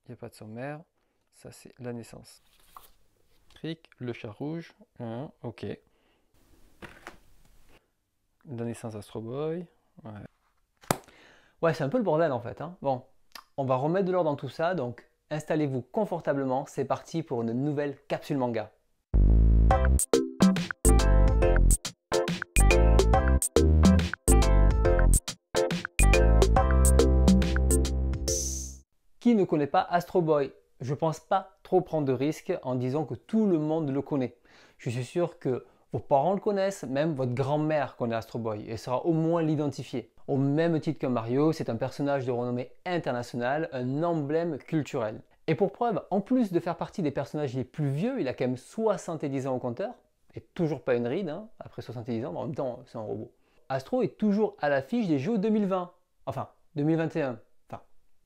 il n'y a pas de sommaire. Ça, c'est la naissance. Le chat rouge. Ok. La naissance d'Astro Boy. Ouais. Ouais, c'est un peu le bordel en fait, hein. Bon, on va remettre de l'ordre dans tout ça, donc installez-vous confortablement, c'est parti pour une nouvelle capsule manga. Qui ne connaît pas Astro Boy? Je pense pas trop prendre de risques en disant que tout le monde le connaît. Je suis sûr que vos parents le connaissent, même votre grand-mère connaît Astro Boy et saura au moins l'identifier. Au même titre que Mario, c'est un personnage de renommée internationale, un emblème culturel. Et pour preuve, en plus de faire partie des personnages les plus vieux, il a quand même 70 ans au compteur, et toujours pas une ride, hein, après 70 ans, mais en même temps c'est un robot. Astro est toujours à l'affiche des jeux 2020, enfin 2021, enfin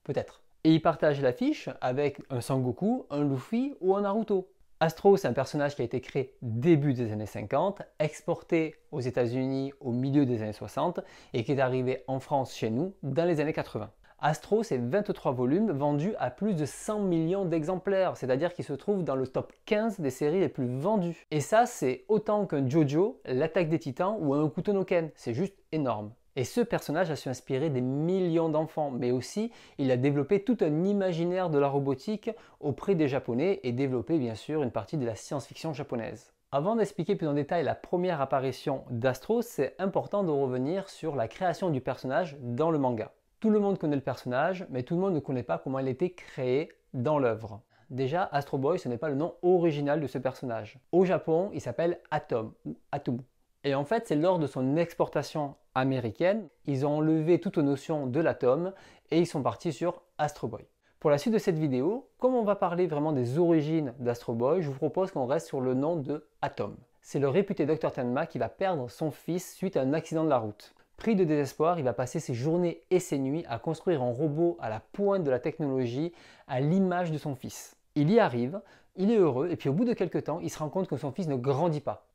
peut-être. Et il partage l'affiche avec un Sangoku, un Luffy ou un Naruto. Astro, c'est un personnage qui a été créé début des années 50, exporté aux États-Unis au milieu des années 60 et qui est arrivé en France chez nous dans les années 80. Astro, c'est 23 volumes vendus à plus de 100 millions d'exemplaires, c'est-à-dire qu'il se trouve dans le top 15 des séries les plus vendues. Et ça, c'est autant qu'un JoJo, l'Attaque des Titans ou un Hokuto no Ken, c'est juste énorme. Et ce personnage a su inspirer des millions d'enfants, mais aussi il a développé tout un imaginaire de la robotique auprès des Japonais et développé bien sûr une partie de la science-fiction japonaise. Avant d'expliquer plus en détail la première apparition d'Astro, c'est important de revenir sur la création du personnage dans le manga. Tout le monde connaît le personnage, mais tout le monde ne connaît pas comment il a été créé dans l'œuvre. Déjà, Astro Boy, ce n'est pas le nom original de ce personnage. Au Japon, il s'appelle Atom ou Atomu. Et en fait, c'est lors de son exportation américaine, ils ont enlevé toute notion de l'atome et ils sont partis sur Astro Boy. Pour la suite de cette vidéo, comme on va parler vraiment des origines d'Astro Boy, je vous propose qu'on reste sur le nom de Atom. C'est le réputé Dr Tenma qui va perdre son fils suite à un accident de la route. Pris de désespoir, il va passer ses journées et ses nuits à construire un robot à la pointe de la technologie, à l'image de son fils. Il y arrive, il est heureux, et puis au bout de quelques temps, il se rend compte que son fils ne grandit pas.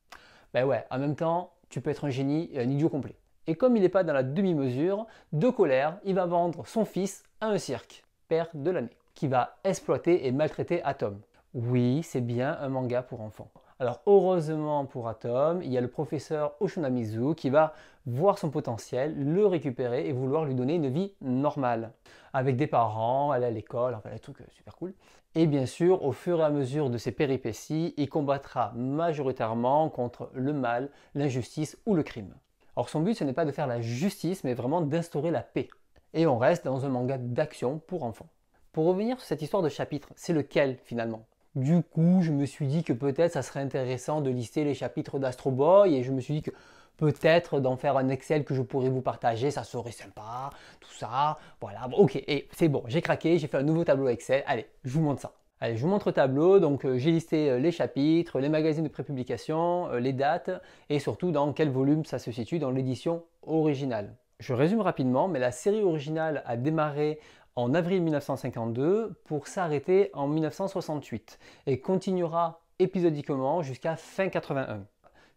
Ben ouais, en même temps, tu peux être un génie et un idiot complet. Et comme il n'est pas dans la demi-mesure, de colère, il va vendre son fils à un cirque, père de l'année, qui va exploiter et maltraiter Atom. Oui, c'est bien un manga pour enfants. Alors heureusement pour Atom, il y a le professeur Oshunamizu qui va voir son potentiel, le récupérer et vouloir lui donner une vie normale. Avec des parents, aller à l'école, enfin des trucs super cool. Et bien sûr, au fur et à mesure de ses péripéties, il combattra majoritairement contre le mal, l'injustice ou le crime. Alors son but, ce n'est pas de faire la justice, mais vraiment d'instaurer la paix. Et on reste dans un manga d'action pour enfants. Pour revenir sur cette histoire de chapitre, c'est lequel finalement? Du coup, je me suis dit que peut-être ça serait intéressant de lister les chapitres d'Astro Boy et je me suis dit que peut-être d'en faire un Excel que je pourrais vous partager, ça serait sympa, tout ça, voilà, bon, ok, et c'est bon, j'ai craqué, j'ai fait un nouveau tableau Excel, allez, je vous montre ça. Allez, je vous montre le tableau, donc j'ai listé les chapitres, les magazines de prépublication, les dates et surtout dans quel volume ça se situe dans l'édition originale. Je résume rapidement, mais la série originale a démarré en avril 1952 pour s'arrêter en 1968 et continuera épisodiquement jusqu'à fin 81.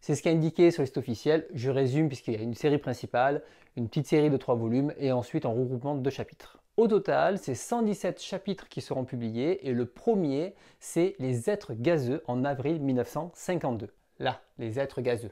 C'est ce qui est indiqué sur le site officiel. Je résume puisqu'il y a une série principale, une petite série de 3 volumes et ensuite un regroupement de 2 chapitres. Au total, c'est 117 chapitres qui seront publiés et le premier, c'est Les êtres gazeux en avril 1952. Là, les êtres gazeux.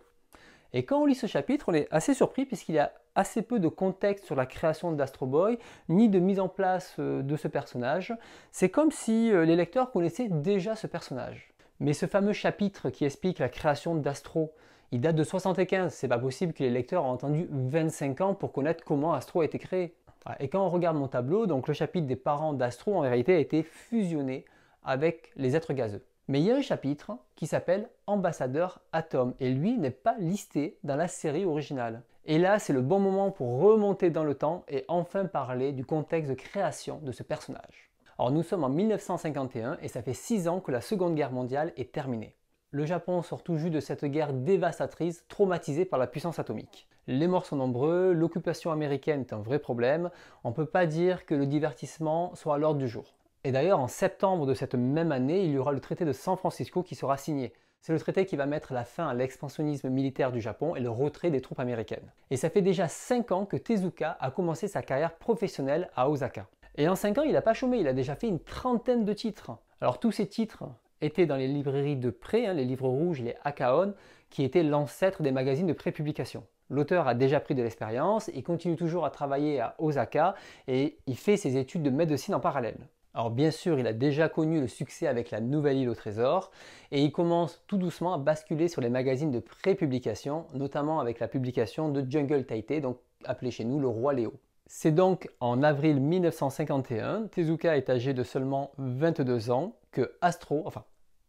Et quand on lit ce chapitre, on est assez surpris puisqu'il y a assez peu de contexte sur la création d'Astro Boy, ni de mise en place de ce personnage. C'est comme si les lecteurs connaissaient déjà ce personnage. Mais ce fameux chapitre qui explique la création d'Astro, il date de 75. C'est pas possible que les lecteurs aient attendu 25 ans pour connaître comment Astro a été créé. Et quand on regarde mon tableau, donc le chapitre des parents d'Astro en réalité a été fusionné avec les êtres gazeux. Mais il y a un chapitre qui s'appelle Ambassadeur Atom et lui n'est pas listé dans la série originale. Et là, c'est le bon moment pour remonter dans le temps et enfin parler du contexte de création de ce personnage. Alors nous sommes en 1951 et ça fait 6 ans que la Seconde Guerre mondiale est terminée. Le Japon sort tout juste de cette guerre dévastatrice, traumatisé par la puissance atomique. Les morts sont nombreux, l'occupation américaine est un vrai problème, on ne peut pas dire que le divertissement soit à l'ordre du jour. Et d'ailleurs, en septembre de cette même année, il y aura le traité de San Francisco qui sera signé. C'est le traité qui va mettre la fin à l'expansionnisme militaire du Japon et le retrait des troupes américaines. Et ça fait déjà 5 ans que Tezuka a commencé sa carrière professionnelle à Osaka. Et en 5 ans, il n'a pas chômé, il a déjà fait une trentaine de titres. Alors tous ces titres étaient dans les librairies de prêt, les livres rouges, les Akaon, qui étaient l'ancêtre des magazines de prépublication. L'auteur a déjà pris de l'expérience, il continue toujours à travailler à Osaka et il fait ses études de médecine en parallèle. Alors bien sûr, il a déjà connu le succès avec La Nouvelle Île au Trésor et il commence tout doucement à basculer sur les magazines de prépublication, notamment avec la publication de Jungle Taitei, donc appelé chez nous le Roi Léo. C'est donc en avril 1951, Tezuka est âgé de seulement 22 ans, que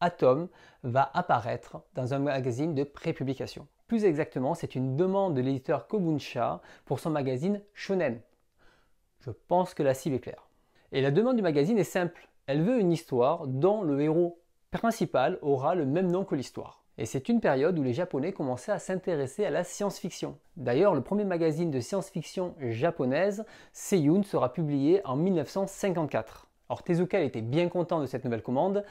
Atom va apparaître dans un magazine de prépublication. Plus exactement, c'est une demande de l'éditeur Kobunsha pour son magazine Shonen. Je pense que la cible est claire. Et la demande du magazine est simple. Elle veut une histoire dont le héros principal aura le même nom que l'histoire. Et c'est une période où les Japonais commençaient à s'intéresser à la science-fiction. D'ailleurs, le premier magazine de science-fiction japonaise, Seiyun, sera publié en 1954. Alors Tezuka était bien content de cette nouvelle commande,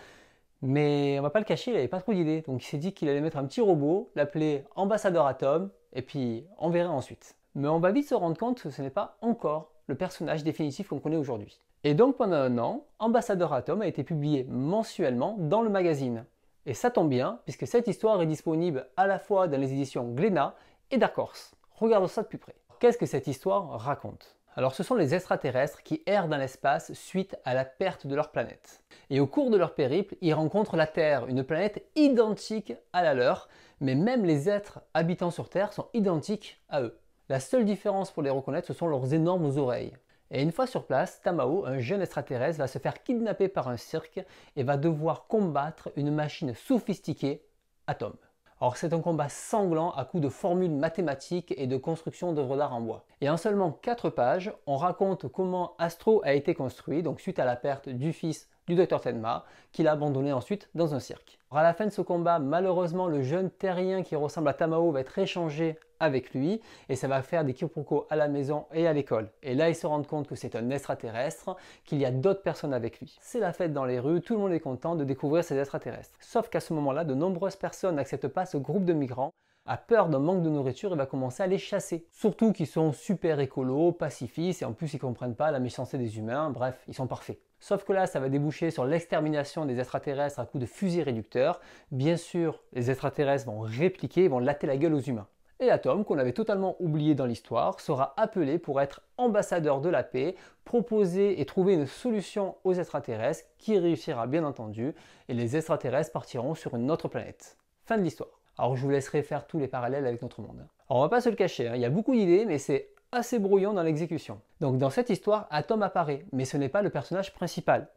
mais on va pas le cacher, il n'avait pas trop d'idées. Donc il s'est dit qu'il allait mettre un petit robot, l'appeler Ambassadeur Atom, et puis on verra ensuite. Mais on va vite se rendre compte que ce n'est pas encore le personnage définitif qu'on connaît aujourd'hui. Et donc pendant un an, Ambassadeur Atom a été publié mensuellement dans le magazine. Et ça tombe bien, puisque cette histoire est disponible à la fois dans les éditions Glénat et Dark Horse. Regardons ça de plus près. Qu'est-ce que cette histoire raconte? Alors ce sont les extraterrestres qui errent dans l'espace suite à la perte de leur planète. Et au cours de leur périple, ils rencontrent la Terre, une planète identique à la leur, mais même les êtres habitant sur Terre sont identiques à eux. La seule différence pour les reconnaître, ce sont leurs énormes oreilles. Et une fois sur place, Tamao, un jeune extraterrestre, va se faire kidnapper par un cirque et va devoir combattre une machine sophistiquée, Atom. Alors c'est un combat sanglant à coups de formules mathématiques et de construction d'œuvres d'art en bois. Et en seulement 4 pages, on raconte comment Astro a été construit, donc suite à la perte du fils du Dr Tenma, qu'il a abandonné ensuite dans un cirque. Alors à la fin de ce combat, malheureusement, le jeune terrien qui ressemble à Tamao va être échangé avec lui et ça va faire des quiproquos à la maison et à l'école. Et là, ils se rendent compte que c'est un extraterrestre, qu'il y a d'autres personnes avec lui. C'est la fête dans les rues, tout le monde est content de découvrir ces extraterrestres. Sauf qu'à ce moment-là, de nombreuses personnes n'acceptent pas ce groupe de migrants, a peur d'un manque de nourriture et va commencer à les chasser. Surtout qu'ils sont super écolos, pacifistes et en plus ils comprennent pas la méchanceté des humains, bref, ils sont parfaits. Sauf que là, ça va déboucher sur l'extermination des extraterrestres à coups de fusils réducteurs. Bien sûr, les extraterrestres vont répliquer, vont latter la gueule aux humains. Et Atom, qu'on avait totalement oublié dans l'histoire, sera appelé pour être ambassadeur de la paix, proposer et trouver une solution aux extraterrestres qui réussira bien entendu, et les extraterrestres partiront sur une autre planète. Fin de l'histoire. Alors je vous laisserai faire tous les parallèles avec notre monde. Alors on va pas se le cacher, il y a beaucoup d'idées, mais c'est assez brouillon dans l'exécution. Donc dans cette histoire, Atom apparaît, mais ce n'est pas le personnage principal.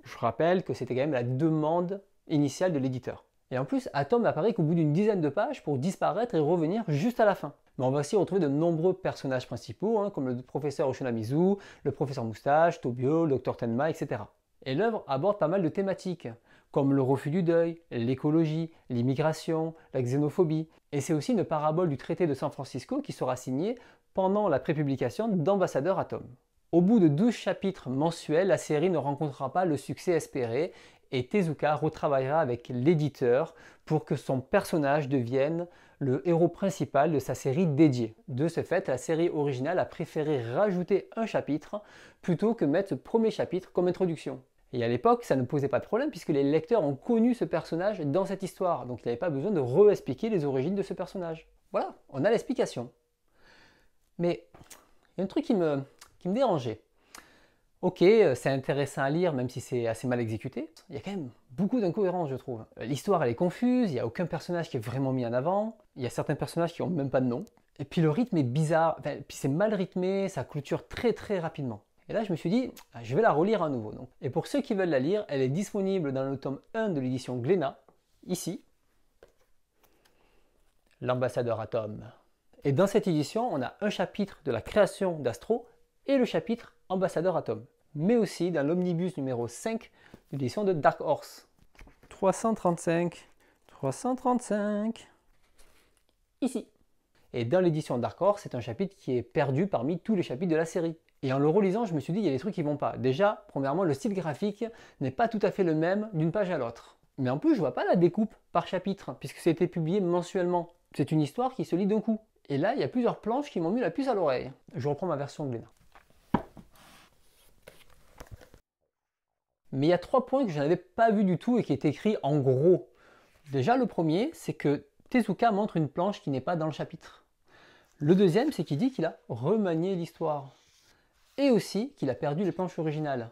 Je rappelle que c'était quand même la demande initiale de l'éditeur. Et en plus, Atom apparaît qu'au bout d'une dizaine de pages pour disparaître et revenir juste à la fin. Mais on va aussi retrouver de nombreux personnages principaux, comme le professeur Oshunamizu, le professeur Moustache, Tobio, le Dr Tenma, etc. Et l'œuvre aborde pas mal de thématiques, comme le refus du deuil, l'écologie, l'immigration, la xénophobie. Et c'est aussi une parabole du traité de San Francisco qui sera signée pendant la prépublication d'Ambassadeur Atom. Au bout de 12 chapitres mensuels, la série ne rencontrera pas le succès espéré et Tezuka retravaillera avec l'éditeur pour que son personnage devienne le héros principal de sa série dédiée. De ce fait, la série originale a préféré rajouter un chapitre plutôt que mettre ce premier chapitre comme introduction. Et à l'époque, ça ne posait pas de problème puisque les lecteurs ont connu ce personnage dans cette histoire. Donc il n'y avait pas besoin de re-expliquer les origines de ce personnage. Voilà, on a l'explication. Mais il y a un truc qui me dérangeait. Ok, c'est intéressant à lire même si c'est assez mal exécuté. Il y a quand même beaucoup d'incohérences je trouve. L'histoire elle est confuse, il n'y a aucun personnage qui est vraiment mis en avant. Il y a certains personnages qui n'ont même pas de nom. Et puis le rythme est bizarre, puis c'est mal rythmé, ça clôture très rapidement. Et là, je me suis dit, je vais la relire à nouveau. Donc. Et pour ceux qui veulent la lire, elle est disponible dans le tome 1 de l'édition Glénat, ici, l'ambassadeur Atom. Et dans cette édition, on a un chapitre de la création d'Astro et le chapitre ambassadeur Atom. Mais aussi dans l'omnibus numéro 5 de l'édition de Dark Horse. 335, ici. Et dans l'édition Dark Horse, c'est un chapitre qui est perdu parmi tous les chapitres de la série. Et en le relisant, je me suis dit, il y a des trucs qui vont pas. Déjà, premièrement, le style graphique n'est pas tout à fait le même d'une page à l'autre. Mais en plus, je vois pas la découpe par chapitre, puisque c'était publié mensuellement. C'est une histoire qui se lit d'un coup. Et là, il y a plusieurs planches qui m'ont mis la puce à l'oreille. Je reprends ma version Glénat. Mais il y a 3 points que je n'avais pas vu du tout et qui étaient écrits en gros. Déjà, le premier, c'est que Tezuka montre une planche qui n'est pas dans le chapitre. Le deuxième, c'est qu'il dit qu'il a remanié l'histoire. Et aussi qu'il a perdu les planches originales.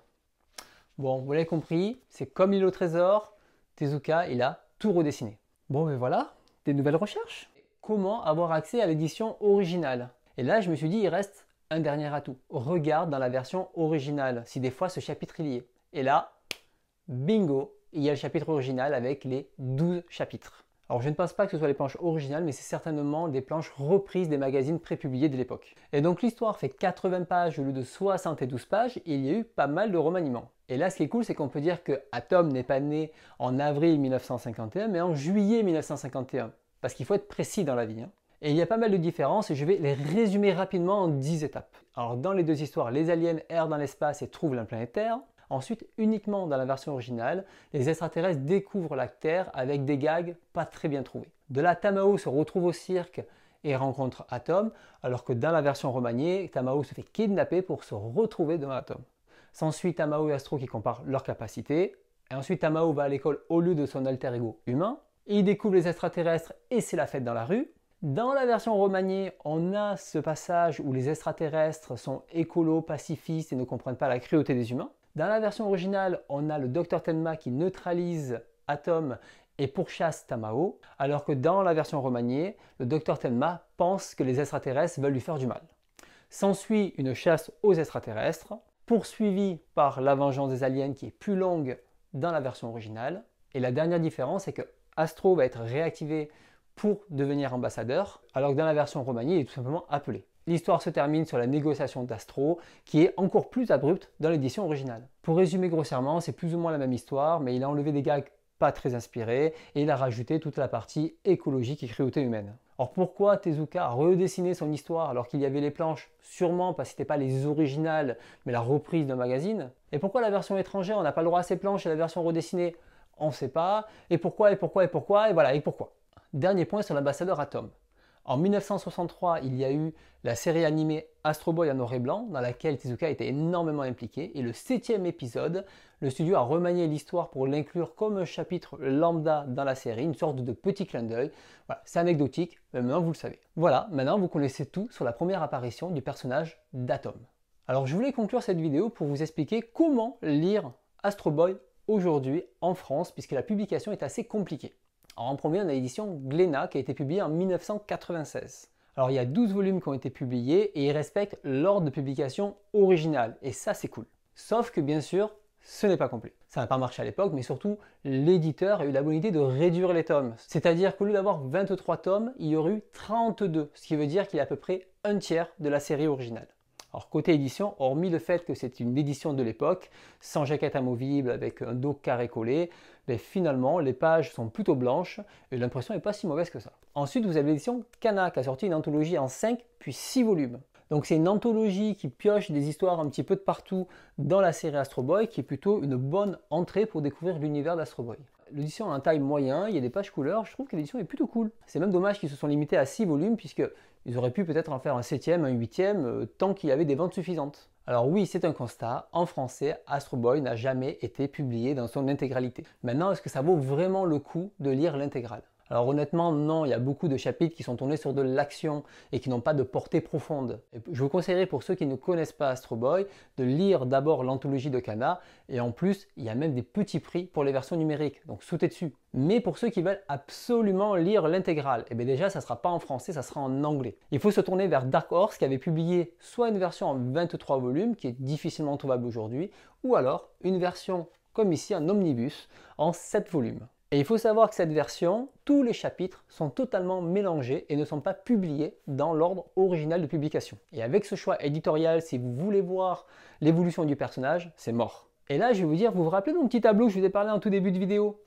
Bon, vous l'avez compris, c'est comme l'île au trésor, Tezuka, il a tout redessiné. Bon, mais voilà, des nouvelles recherches. Comment avoir accès à l'édition originale? Et là, je me suis dit, il reste un dernier atout. Regarde dans la version originale, si des fois ce chapitre est lié. Et là, bingo, il y a le chapitre original avec les 12 chapitres. Alors je ne pense pas que ce soit les planches originales, mais c'est certainement des planches reprises des magazines prépubliés de l'époque. Et donc l'histoire fait 80 pages au lieu de 72 pages, et il y a eu pas mal de remaniements. Et là ce qui est cool, c'est qu'on peut dire que Atom n'est pas né en avril 1951, mais en juillet 1951. Parce qu'il faut être précis dans la vie. Et il y a pas mal de différences et je vais les résumer rapidement en 10 étapes. Alors dans les deux histoires, les aliens errent dans l'espace et trouvent la planète Terre. Ensuite, uniquement dans la version originale, les extraterrestres découvrent la Terre avec des gags pas très bien trouvés. De là, Tamao se retrouve au cirque et rencontre Atom, alors que dans la version remaniée, Tamao se fait kidnapper pour se retrouver devant Atom. S'ensuit Tamao et Astro qui comparent leurs capacités. Et ensuite, Tamao va à l'école au lieu de son alter ego humain. Il découvre les extraterrestres et c'est la fête dans la rue. Dans la version remaniée, on a ce passage où les extraterrestres sont écolos, pacifistes et ne comprennent pas la cruauté des humains. Dans la version originale, on a le Dr Tenma qui neutralise Atom et pourchasse Tamao, alors que dans la version remaniée, le Dr Tenma pense que les extraterrestres veulent lui faire du mal. S'ensuit une chasse aux extraterrestres, poursuivie par la vengeance des aliens qui est plus longue dans la version originale. Et la dernière différence, c'est que Astro va être réactivé pour devenir ambassadeur, alors que dans la version remaniée, il est tout simplement appelé. L'histoire se termine sur la négociation d'Astro, qui est encore plus abrupte dans l'édition originale. Pour résumer grossièrement, c'est plus ou moins la même histoire, mais il a enlevé des gags pas très inspirés, et il a rajouté toute la partie écologique et cruauté humaine. Alors pourquoi Tezuka a redessiné son histoire alors qu'il y avait les planches? Sûrement parce que ce n'était pas les originales, mais la reprise d'un magazine. Et pourquoi la version étrangère, on n'a pas le droit à ces planches et la version redessinée? On ne sait pas. Et pourquoi, et pourquoi, et pourquoi, et voilà, et pourquoi. Dernier point sur l'ambassadeur Atom. En 1963, il y a eu la série animée Astro Boy en noir et blanc, dans laquelle Tezuka était énormément impliqué. Et le 7e épisode, le studio a remanié l'histoire pour l'inclure comme un chapitre lambda dans la série, une sorte de petit clin d'œil. Voilà, c'est anecdotique, mais maintenant vous le savez. Voilà, maintenant vous connaissez tout sur la première apparition du personnage d'Atom. Alors je voulais conclure cette vidéo pour vous expliquer comment lire Astro Boy aujourd'hui en France, puisque la publication est assez compliquée. Alors en premier, on a l'édition Glénat qui a été publiée en 1996. Alors il y a 12 volumes qui ont été publiés et ils respectent l'ordre de publication original. Et ça, c'est cool. Sauf que bien sûr, ce n'est pas complet. Ça n'a pas marché à l'époque, mais surtout, l'éditeur a eu la bonne idée de réduire les tomes. C'est-à-dire qu'au lieu d'avoir 23 tomes, il y aurait eu 32, ce qui veut dire qu'il y a à peu près un tiers de la série originale. Alors côté édition, hormis le fait que c'est une édition de l'époque, sans jaquette amovible, avec un dos carré collé, mais finalement les pages sont plutôt blanches et l'impression n'est pas si mauvaise que ça. Ensuite vous avez l'édition Kana qui a sorti une anthologie en 5 puis 6 volumes. Donc c'est une anthologie qui pioche des histoires un petit peu de partout dans la série Astro Boy, qui est plutôt une bonne entrée pour découvrir l'univers d'Astro Boy. L'édition a un taille moyen, il y a des pages couleurs, je trouve que l'édition est plutôt cool. C'est même dommage qu'ils se sont limités à 6 volumes, puisqu'ils auraient pu peut-être en faire un 7e, un 8e, tant qu'il y avait des ventes suffisantes. Alors oui, c'est un constat, en français, Astro Boy n'a jamais été publié dans son intégralité. Maintenant, est-ce que ça vaut vraiment le coup de lire l'intégrale ? Alors honnêtement, non, il y a beaucoup de chapitres qui sont tournés sur de l'action et qui n'ont pas de portée profonde. Et je vous conseillerais pour ceux qui ne connaissent pas Astro Boy de lire d'abord l'anthologie de Kana, et en plus, il y a même des petits prix pour les versions numériques, donc sautez dessus. Mais pour ceux qui veulent absolument lire l'intégrale, et bien déjà ça ne sera pas en français, ça sera en anglais. Il faut se tourner vers Dark Horse qui avait publié soit une version en 23 volumes, qui est difficilement trouvable aujourd'hui, ou alors une version comme ici, en omnibus, en 7 volumes. Et il faut savoir que cette version, tous les chapitres sont totalement mélangés et ne sont pas publiés dans l'ordre original de publication. Et avec ce choix éditorial, si vous voulez voir l'évolution du personnage, c'est mort. Et là, je vais vous dire, vous vous rappelez de mon petit tableau que je vous ai parlé en tout début de vidéo?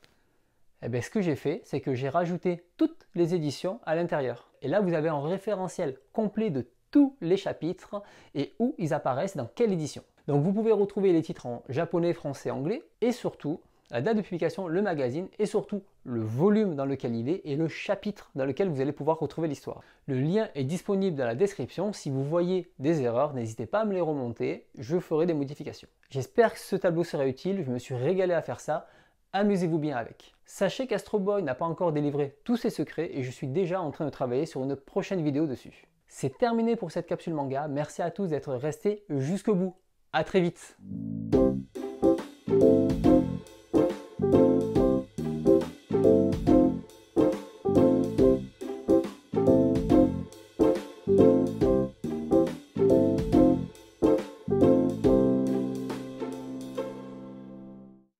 Eh bien, ce que j'ai fait, c'est que j'ai rajouté toutes les éditions à l'intérieur. Et là, vous avez un référentiel complet de tous les chapitres et où ils apparaissent dans quelle édition. Donc vous pouvez retrouver les titres en japonais, français, anglais et surtout, la date de publication, le magazine et surtout le volume dans lequel il est et le chapitre dans lequel vous allez pouvoir retrouver l'histoire. Le lien est disponible dans la description. Si vous voyez des erreurs, n'hésitez pas à me les remonter, je ferai des modifications. J'espère que ce tableau sera utile, je me suis régalé à faire ça. Amusez-vous bien avec. Sachez qu'Astro Boy n'a pas encore délivré tous ses secrets et je suis déjà en train de travailler sur une prochaine vidéo dessus. C'est terminé pour cette capsule manga, merci à tous d'être restés jusqu'au bout. À très vite.